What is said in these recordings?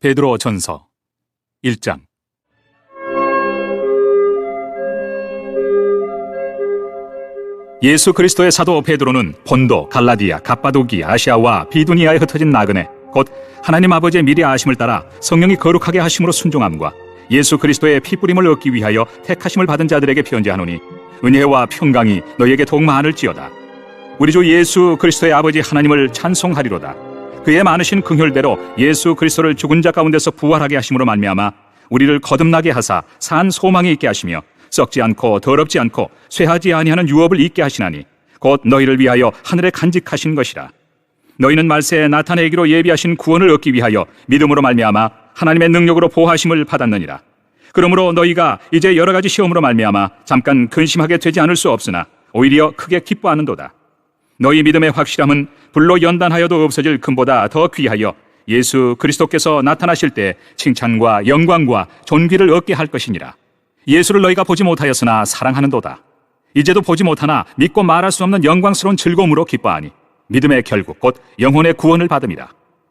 베드로 전서 1장. 예수 그리스도의 사도 베드로는 본도, 갈라디아, 갑바도기, 아시아와 비두니아에 흩어진 나그네 곧 하나님 아버지의 미리 아심을 따라 성령이 거룩하게 하심으로 순종함과 예수 그리스도의 피뿌림을 얻기 위하여 택하심을 받은 자들에게 편지하노니 은혜와 평강이 너희에게 더욱 많을지어다. 우리 주 예수 그리스도의 아버지 하나님을 찬송하리로다. 그의 많으신 긍휼대로 예수 그리스도를 죽은 자 가운데서 부활하게 하심으로 말미암아 우리를 거듭나게 하사 산 소망이 있게 하시며 썩지 않고 더럽지 않고 쇠하지 아니하는 유업을 있게 하시나니 곧 너희를 위하여 하늘에 간직하신 것이라. 너희는 말세에 나타내기로 예비하신 구원을 얻기 위하여 믿음으로 말미암아 하나님의 능력으로 보호하심을 받았느니라. 그러므로 너희가 이제 여러 가지 시험으로 말미암아 잠깐 근심하게 되지 않을 수 없으나 오히려 크게 기뻐하는도다. 너희 믿음의 확실함은 불로 연단하여도 없어질 금보다 더 귀하여 예수 그리스도께서 나타나실 때 칭찬과 영광과 존귀를 얻게 할 것이니라. 예수를 너희가 보지 못하였으나 사랑하는도다. 이제도 보지 못하나 믿고 말할 수 없는 영광스러운 즐거움으로 기뻐하니 믿음의 결국 곧 영혼의 구원을 받음이라.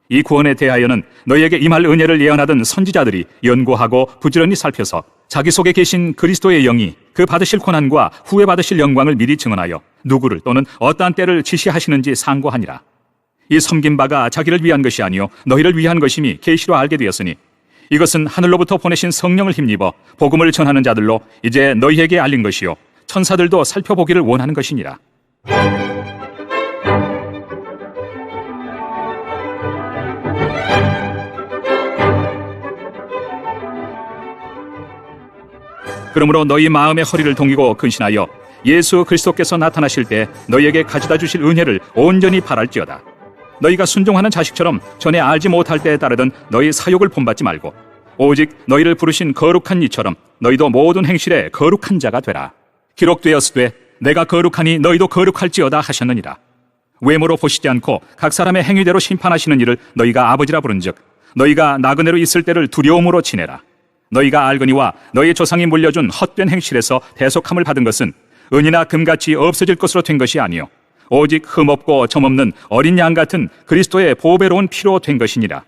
이 구원에 대하여는 너희에게 임할 은혜를 예언하던 선지자들이 연구하고 부지런히 살펴서 자기 속에 계신 그리스도의 영이 그 받으실 고난과 후에 받으실 영광을 미리 증언하여 누구를 또는 어떠한 때를 지시하시는지 상고하니라. 이 섬긴 바가 자기를 위한 것이 아니요 너희를 위한 것임이 계시로 알게 되었으니 이것은 하늘로부터 보내신 성령을 힘입어 복음을 전하는 자들로 이제 너희에게 알린 것이요 천사들도 살펴보기를 원하는 것이니라. 그러므로 너희 마음의 허리를 동이고 근신하여 예수 그리스도께서 나타나실 때 너희에게 가져다 주실 은혜를 온전히 바랄지어다. 너희가 순종하는 자식처럼 전에 알지 못할 때에 따르던 너희 사욕을 본받지 말고 오직 너희를 부르신 거룩한 이처럼 너희도 모든 행실에 거룩한 자가 되라. 기록되었으되 내가 거룩하니 너희도 거룩할지어다 하셨느니라. 외모로 보시지 않고 각 사람의 행위대로 심판하시는 이를 너희가 아버지라 부른즉 너희가 나그네로 있을 때를 두려움으로 지내라. 너희가 알거니와 너희 조상이 물려준 헛된 행실에서 대속함을 받은 것은 은이나 금같이 없어질 것으로 된 것이 아니요 오직 흠없고 점없는 어린 양 같은 그리스도의 보배로운 피로 된 것이니라.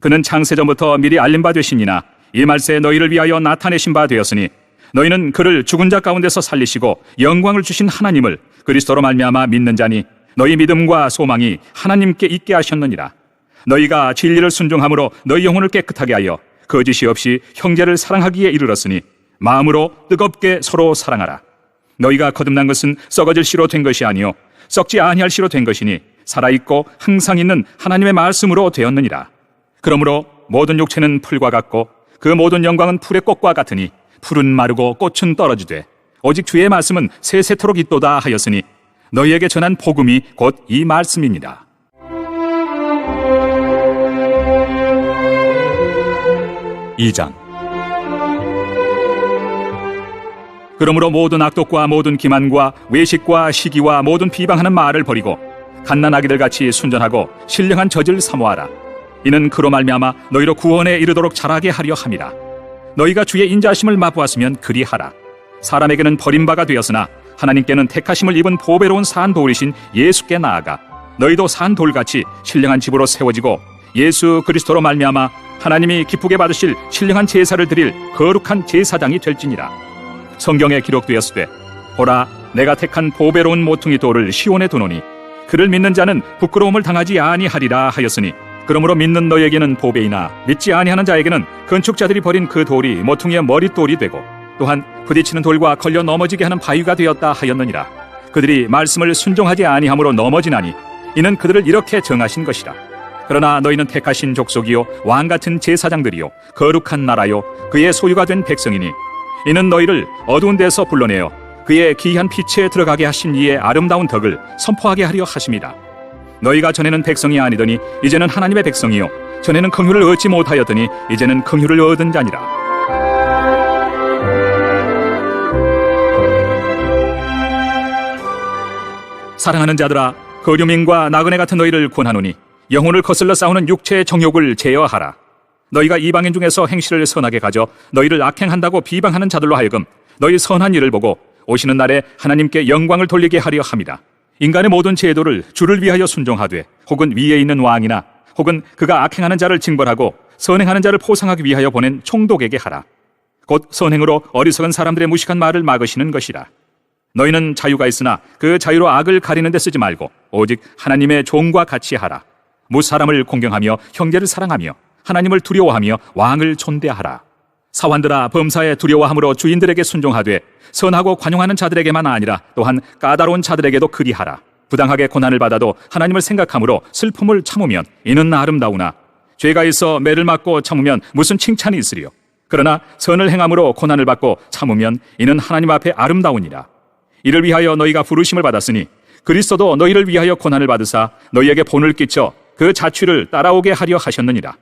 그는 창세전부터 미리 알린 바 되시니나 이 말세에 너희를 위하여 나타내신 바 되었으니 너희는 그를 죽은 자 가운데서 살리시고 영광을 주신 하나님을 그리스도로 말미암아 믿는 자니 너희 믿음과 소망이 하나님께 있게 하셨느니라. 너희가 진리를 순종함으로 너희 영혼을 깨끗하게 하여 거짓이 없이 형제를 사랑하기에 이르렀으니 마음으로 뜨겁게 서로 사랑하라. 너희가 거듭난 것은 썩어질 씨로 된 것이 아니요 썩지 아니할 씨로 된 것이니 살아있고 항상 있는 하나님의 말씀으로 되었느니라. 그러므로 모든 육체는 풀과 같고 그 모든 영광은 풀의 꽃과 같으니 풀은 마르고 꽃은 떨어지되 오직 주의 말씀은 세세토록 있도다 하였으니 너희에게 전한 복음이 곧 이 말씀이니라. 이 장. 그러므로 모든 악독과 모든 기만과 외식과 시기와 모든 비방하는 말을 버리고 갓난아기들 같이 순전하고 신령한 젖을 사모하라. 이는 그로 말미암아 너희로 구원에 이르도록 자라게 하려 함이라. 너희가 주의 인자하심을 맛보았으면 그리하라. 사람에게는 버림바가 되었으나 하나님께는 택하심을 입은 보배로운 산 돌이신 예수께 나아가 너희도 산 돌같이 신령한 집으로 세워지고 예수 그리스도로 말미암아 하나님이 기쁘게 받으실 신령한 제사를 드릴 거룩한 제사장이 될지니라. 성경에 기록되었으되 보라 내가 택한 보배로운 모퉁이 돌을 시온에 두노니 그를 믿는 자는 부끄러움을 당하지 아니하리라 하였으니 그러므로 믿는 너희에게는 보배이나 믿지 아니하는 자에게는 건축자들이 버린 그 돌이 모퉁이의 머릿돌이 되고 또한 부딪히는 돌과 걸려 넘어지게 하는 바위가 되었다 하였느니라. 그들이 말씀을 순종하지 아니함으로 넘어지나니 이는 그들을 이렇게 정하신 것이라. 그러나 너희는 택하신 족속이요 왕같은 제사장들이요 거룩한 나라요 그의 소유가 된 백성이니 이는 너희를 어두운 데서 불러내어 그의 기이한 빛에 들어가게 하신 이의 아름다운 덕을 선포하게 하려 하심이라. 너희가 전에는 백성이 아니더니 이제는 하나님의 백성이요 전에는 긍휼을 얻지 못하였더니 이제는 긍휼을 얻은 자니라. 사랑하는 자들아 거류민과 나그네 같은 너희를 권하노니 영혼을 거슬러 싸우는 육체의 정욕을 제어하라. 너희가 이방인 중에서 행실을 선하게 가져 너희를 악행한다고 비방하는 자들로 하여금 너희 선한 일을 보고 오시는 날에 하나님께 영광을 돌리게 하려 함이라. 인간의 모든 제도를 주를 위하여 순종하되 혹은 위에 있는 왕이나 혹은 그가 악행하는 자를 징벌하고 선행하는 자를 포상하기 위하여 보낸 총독에게 하라. 곧 선행으로 어리석은 사람들의 무식한 말을 막으시는 것이라. 너희는 자유가 있으나 그 자유로 악을 가리는 데 쓰지 말고 오직 하나님의 종과 같이 하라. 무사람을 공경하며 형제를 사랑하며 하나님을 두려워하며 왕을 존대하라. 사환들아, 범사에 두려워함으로 주인들에게 순종하되 선하고 관용하는 자들에게만 아니라 또한 까다로운 자들에게도 그리하라. 부당하게 고난을 받아도 하나님을 생각함으로 슬픔을 참으면 이는 아름다우나 죄가 있어 매를 맞고 참으면 무슨 칭찬이 있으리요. 그러나 선을 행함으로 고난을 받고 참으면 이는 하나님 앞에 아름다우니라. 이를 위하여 너희가 부르심을 받았으니 그리스도도 너희를 위하여 고난을 받으사 너희에게 본을 끼쳐 그 자취를 따라오게 하려 하셨느니라.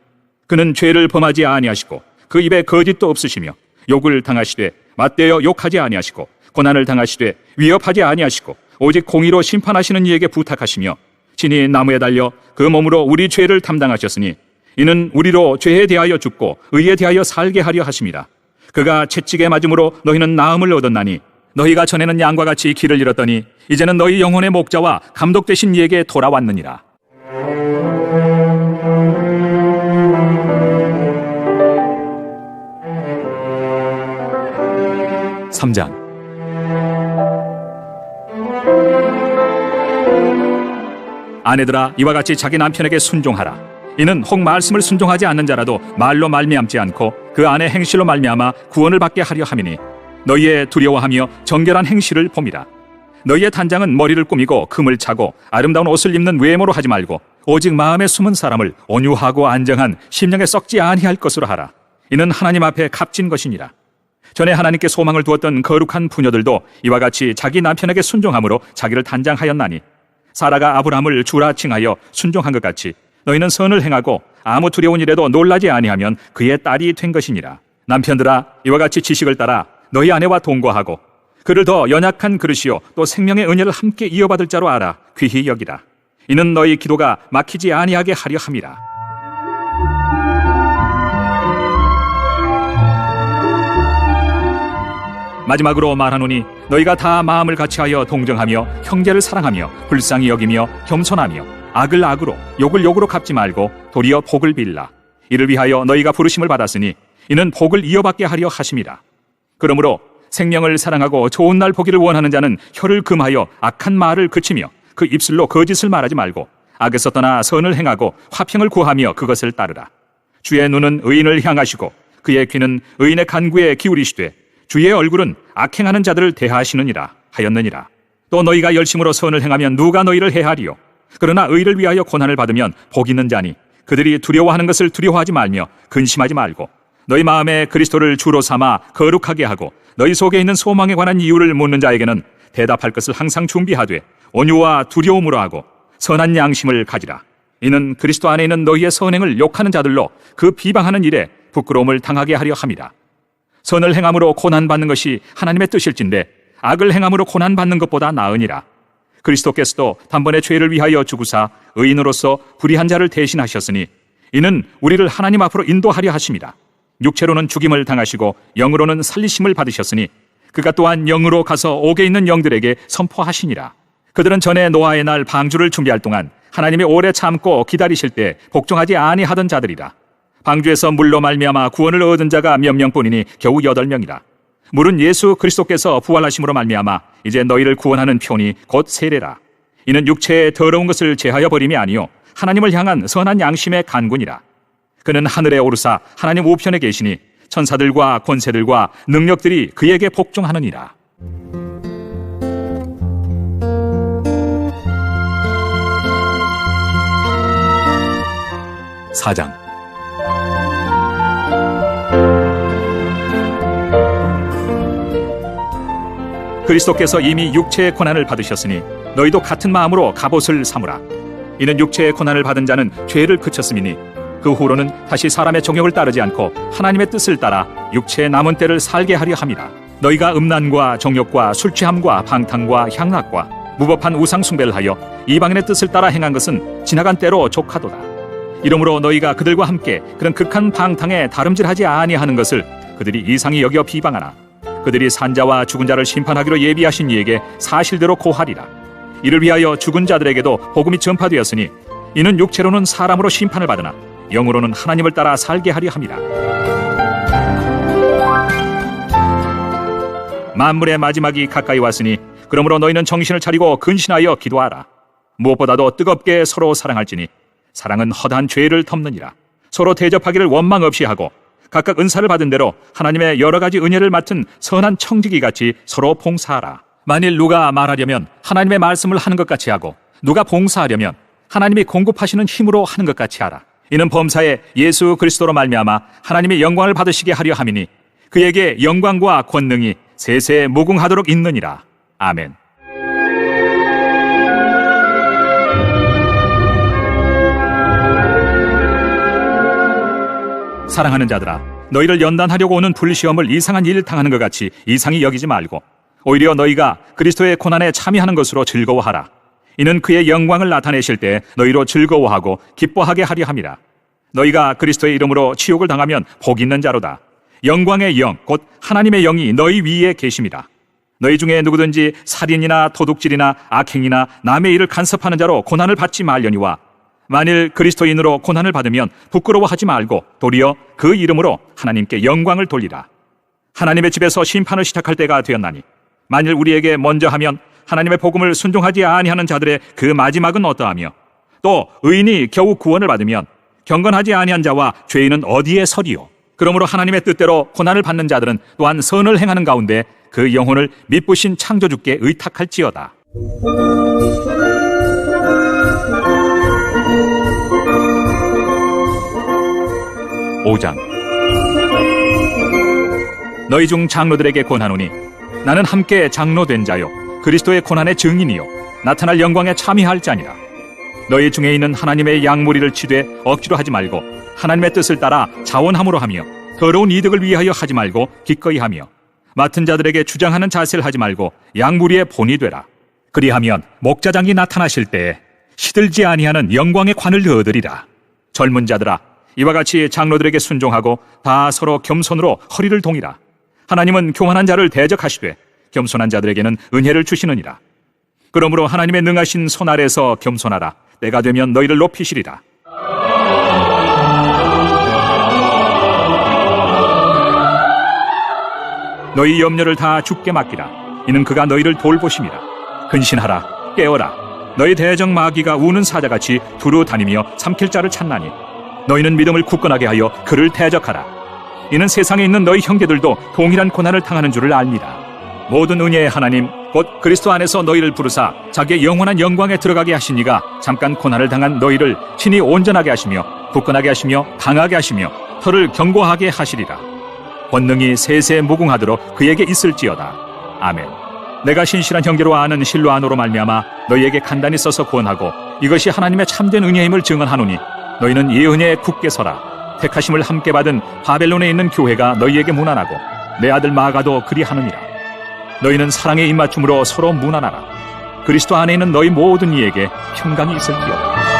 그는 죄를 범하지 아니하시고 그 입에 거짓도 없으시며 욕을 당하시되 맞대어 욕하지 아니하시고 고난을 당하시되 위협하지 아니하시고 오직 공의로 심판하시는 이에게 부탁하시며 친히 나무에 달려 그 몸으로 우리 죄를 담당하셨으니 이는 우리로 죄에 대하여 죽고 의에 대하여 살게 하려 하심이라. 그가 채찍에 맞음으로 너희는 나음을 얻었나니 너희가 전에는 양과 같이 길을 잃었더니 이제는 너희 영혼의 목자와 감독 되신 이에게 돌아왔느니라. (3장) 아내들아, 이와 같이 자기 남편에게 순종하라. 이는 혹 말씀을 순종하지 않는 자라도 말로 말미암지 않고 그 안의 행실로 말미암아 구원을 받게 하려 함이니 너희의 두려워하며 정결한 행실을 봄이라. 너희의 단장은 머리를 꾸미고 금을 차고 아름다운 옷을 입는 외모로 하지 말고 오직 마음에 숨은 사람을 온유하고 안정한 심령에 썩지 아니할 것으로 하라. 이는 하나님 앞에 값진 것이니라. 전에 하나님께 소망을 두었던 거룩한 부녀들도 이와 같이 자기 남편에게 순종함으로 자기를 단장하였나니 사라가 아브라함을 주라 칭하여 순종한 것 같이 너희는 선을 행하고 아무 두려운 일에도 놀라지 아니하면 그의 딸이 된 것이니라. 남편들아, 이와 같이 지식을 따라 너희 아내와 동거하고 그를 더 연약한 그릇이요 또 생명의 은혜를 함께 이어받을 자로 알아 귀히 여기라. 이는 너희 기도가 막히지 아니하게 하려 함이라. 마지막으로 말하노니 너희가 다 마음을 같이하여 동정하며 형제를 사랑하며 불쌍히 여기며 겸손하며 악을 악으로 욕을 욕으로 갚지 말고 도리어 복을 빌라. 이를 위하여 너희가 부르심을 받았으니 이는 복을 이어받게 하려 하심이라. 그러므로 생명을 사랑하고 좋은 날 보기를 원하는 자는 혀를 금하여 악한 말을 그치며 그 입술로 거짓을 말하지 말고 악에서 떠나 선을 행하고 화평을 구하며 그것을 따르라. 주의 눈은 의인을 향하시고 그의 귀는 의인의 간구에 기울이시되 주의 얼굴은 악행하는 자들을 대하시느니라 하였느니라. 또 너희가 열심으로 선을 행하면 누가 너희를 해하리요. 그러나 의를 위하여 고난을 받으면 복 있는 자니 그들이 두려워하는 것을 두려워하지 말며 근심하지 말고 너희 마음에 그리스도를 주로 삼아 거룩하게 하고 너희 속에 있는 소망에 관한 이유를 묻는 자에게는 대답할 것을 항상 준비하되 온유와 두려움으로 하고 선한 양심을 가지라. 이는 그리스도 안에 있는 너희의 선행을 욕하는 자들로 그 비방하는 일에 부끄러움을 당하게 하려 함이라. 선을 행함으로 고난받는 것이 하나님의 뜻일진데 악을 행함으로 고난받는 것보다 나으니라. 그리스도께서도 단번에 죄를 위하여 죽으사 의인으로서 불의한 자를 대신하셨으니 이는 우리를 하나님 앞으로 인도하려 하심이라. 육체로는 죽임을 당하시고 영으로는 살리심을 받으셨으니 그가 또한 영으로 가서 옥에 있는 영들에게 선포하시니라. 그들은 전에 노아의 날 방주를 준비할 동안 하나님이 오래 참고 기다리실 때 복종하지 아니하던 자들이라. 방주에서 물로 말미암아 구원을 얻은 자가 몇 명뿐이니 겨우 8명이라. 물은 예수 그리스도께서 부활하심으로 말미암아 이제 너희를 구원하는 표니 곧 세례라. 이는 육체의 더러운 것을 제하여 버림이 아니요 하나님을 향한 선한 양심의 간군이라. 그는 하늘에 오르사 하나님 우편에 계시니 천사들과 권세들과 능력들이 그에게 복종하느니라. (4장) 그리스도께서 이미 육체의 고난을 받으셨으니 너희도 같은 마음으로 갑옷을 삼으라. 이는 육체의 고난을 받은 자는 죄를 그쳤음이니 그 후로는 다시 사람의 정욕을 따르지 않고 하나님의 뜻을 따라 육체의 남은 때를 살게 하려 함이라. 너희가 음란과 정욕과 술취함과 방탕과 향락과 무법한 우상 숭배를 하여 이방인의 뜻을 따라 행한 것은 지나간 때로 족하도다. 이러므로 너희가 그들과 함께 그런 극한 방탕에 다름질하지 아니하는 것을 그들이 이상히 여겨 비방하나 그들이 산자와 죽은 자를 심판하기로 예비하신 이에게 사실대로 고하리라. 이를 위하여 죽은 자들에게도 복음이 전파되었으니 이는 육체로는 사람으로 심판을 받으나 영으로는 하나님을 따라 살게 하려 함이라. 만물의 마지막이 가까이 왔으니 그러므로 너희는 정신을 차리고 근신하여 기도하라. 무엇보다도 뜨겁게 서로 사랑할지니 사랑은 허다한 죄를 덮느니라. 서로 대접하기를 원망 없이 하고 각각 은사를 받은 대로 하나님의 여러 가지 은혜를 맡은 선한 청지기 같이 서로 봉사하라. 만일 누가 말하려면 하나님의 말씀을 하는 것 같이 하고 누가 봉사하려면 하나님이 공급하시는 힘으로 하는 것 같이 하라. 이는 범사에 예수 그리스도로 말미암아 하나님의 영광을 받으시게 하려 함이니 그에게 영광과 권능이 세세 무궁하도록 있느니라. 아멘. 사랑하는 자들아, 너희를 연단하려고 오는 불시험을 이상한 일 당하는 것 같이 이상히 여기지 말고 오히려 너희가 그리스도의 고난에 참여하는 것으로 즐거워하라. 이는 그의 영광을 나타내실 때 너희로 즐거워하고 기뻐하게 하려 함이라. 너희가 그리스도의 이름으로 치욕을 당하면 복 있는 자로다. 영광의 영, 곧 하나님의 영이 너희 위에 계심이라. 너희 중에 누구든지 살인이나 도둑질이나 악행이나 남의 일을 간섭하는 자로 고난을 받지 말려니와 만일 그리스도인으로 고난을 받으면 부끄러워하지 말고 도리어 그 이름으로 하나님께 영광을 돌리라. 하나님의 집에서 심판을 시작할 때가 되었나니 만일 우리에게 먼저 하면 하나님의 복음을 순종하지 아니하는 자들의 그 마지막은 어떠하며 또 의인이 겨우 구원을 받으면 경건하지 아니한 자와 죄인은 어디에 서리요. 그러므로 하나님의 뜻대로 고난을 받는 자들은 또한 선을 행하는 가운데 그 영혼을 미쁘신 창조주께 의탁할지어다. 5장. 너희 중 장로들에게 권하노니 나는 함께 장로된 자요 그리스도의 고난의 증인이요 나타날 영광에 참여할 자니라. 너희 중에 있는 하나님의 양무리를 치되 억지로 하지 말고 하나님의 뜻을 따라 자원함으로 하며 더러운 이득을 위하여 하지 말고 기꺼이 하며 맡은 자들에게 주장하는 자세를 하지 말고 양무리의 본이 되라. 그리하면 목자장이 나타나실 때에 시들지 아니하는 영광의 관을 얻으리라. 젊은 자들아, 이와 같이 장로들에게 순종하고 다 서로 겸손으로 허리를 동이라. 하나님은 교만한 자를 대적하시되 겸손한 자들에게는 은혜를 주시느니라. 그러므로 하나님의 능하신 손 아래서 겸손하라. 때가 되면 너희를 높이시리라. 너희 염려를 다 주께 맡기라. 이는 그가 너희를 돌보심이라. 근신하라. 깨어라. 너희 대적 마귀가 우는 사자같이 두루 다니며 삼킬 자를 찾나니 너희는 믿음을 굳건하게 하여 그를 대적하라. 이는 세상에 있는 너희 형제들도 동일한 고난을 당하는 줄을 압니다. 모든 은혜의 하나님 곧 그리스도 안에서 너희를 부르사 자기의 영원한 영광에 들어가게 하신 이가 잠깐 고난을 당한 너희를 친히 온전하게 하시며 굳건하게 하시며 강하게 하시며 혀를 견고하게 하시리라. 권능이 세세 무궁하도록 그에게 있을지어다. 아멘. 내가 신실한 형제로 아는 실로아노로 말미암아 너희에게 간단히 써서 구원하고 이것이 하나님의 참된 은혜임을 증언하노니 너희는 이 은혜에 굳게 서라. 택하심을 함께 받은 바벨론에 있는 교회가 너희에게 문안하고 내 아들 마가도 그리하느니라. 너희는 사랑의 입맞춤으로 서로 문안하라. 그리스도 안에 있는 너희 모든 이에게 평강이 있을지어다.